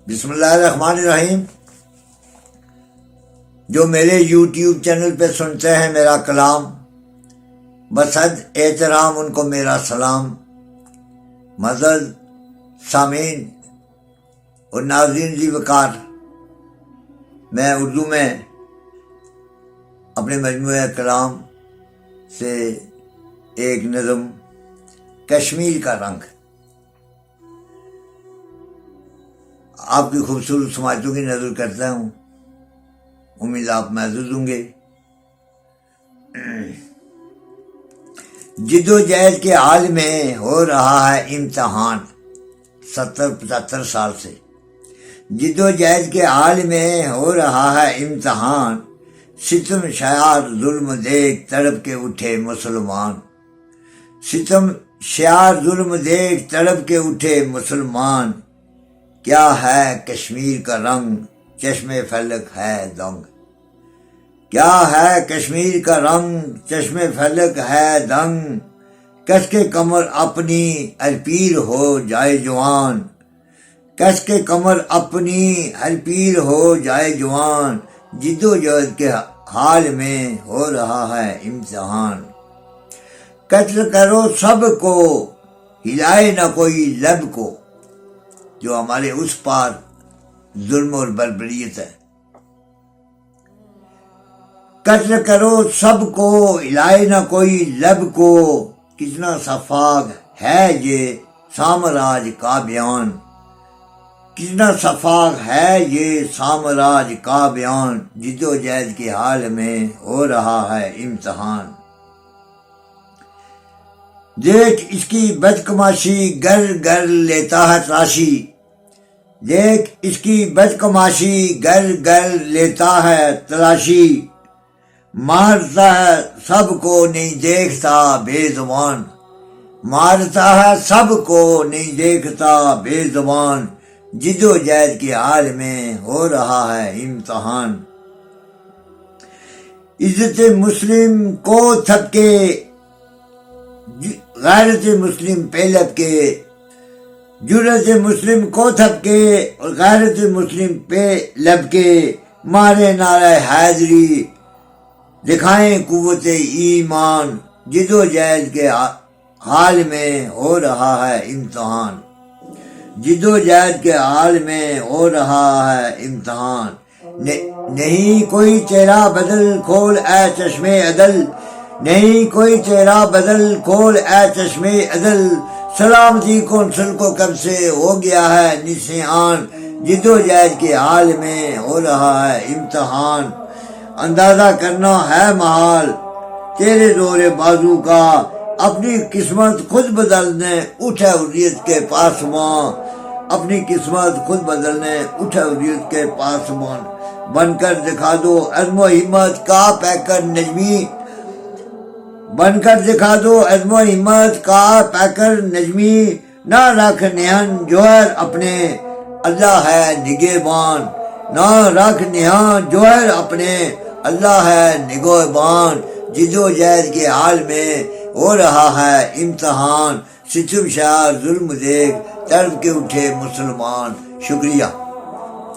بسم اللہ الرحمن الرحیم۔ جو میرے یوٹیوب چینل پہ سنتے ہیں میرا کلام، بصد احترام ان کو میرا سلام۔ معزز سامعین اور ناظرین ذی وقار، میں اردو میں اپنے مجموعہ کلام سے ایک نظم کشمیر کا رنگ آپ کی خوبصورت سماعتوں کی نظر کرتا ہوں، امید آپ محظوظ ہوں گے۔ جد و جہد کے حال میں ہو رہا ہے امتحان، 70-75 سال سے جد و جہد کے حال میں ہو رہا ہے امتحان، ستم شعار ظلم دیکھ تڑپ کے اٹھے مسلمان، ستم شعار ظلم دیکھ تڑپ کے اٹھے مسلمان، کیا ہے کشمیر کا رنگ چشم فلک ہے دنگ، کیا ہے کشمیر کا رنگ چشم فلک ہے دنگ، کس کے کمر اپنی ہر پیر ہو جائے جوان، کس کے کمر اپنی ہر پیر ہو جائے جوان، جد و جہد کے حال میں ہو رہا ہے امتحان، قتل کرو سب کو ہلائے نہ کوئی لب کو، جو ہمارے اس پار ظلم اور بربریت ہے۔ قتل کرو سب کو ہلائے نہ کوئی لب کو، کتنا صفاق ہے یہ سامراج کا بیان، کتنا صفاق ہے یہ سامراج کا بیان، جد و جہد کے حال میں ہو رہا ہے امتحان، دیکھ اس کی بدکماشی گر گر لیتا ہے تلاشی، دیکھ اس کی بدکماشی گر گر لیتا ہے تلاشی، مارتا ہے سب کو نہیں دیکھتا بے زبان، مارتا ہے سب کو نہیں دیکھتا بے زبان، جد و جہد کے حال میں ہو رہا ہے امتحان، عزت مسلم کو تھپکے غیرت مسلم پہ لپکے، جرت مسلم کو تھپکے اور غیرت مسلم پہ لپکے، مارے نعرہ حیدری دکھائیں قوت ایمان، جد و جہد کے حال میں ہو رہا ہے امتحان، جد و جہد کے حال میں ہو رہا ہے امتحان، نہیں کوئی چہرہ بدل کھول اے چشم عدل، نہیں کوئی چہرہ بدل کھول اے چشم عدل، سلامتی کونسل کو کب سے ہو گیا ہے نسیان، جد و جہد کے حال میں ہو رہا ہے امتحان، اندازہ کرنا ہے محال تیرے زور بازو کا، اپنی قسمت خود بدلنے اٹھے حریت کے پاسمان، اپنی قسمت خود بدلنے اٹھے حریت کے پاسمان، بن کر دکھا دو عزم و ہمت کا پیکر نجمی، بن کر دکھا دو عزم و ہمت کا پیکر نجمی، نہ رکھ نہن جوہر اپنے اللہ ہے نگہبان، نہ رکھ نہن جوہر اپنے اللہ ہے نگہبان، جد و جہد کے حال میں ہو رہا ہے امتحان، ستم شعار ظلم دیکھ تڑپ کے اٹھے مسلمان۔ شکریہ۔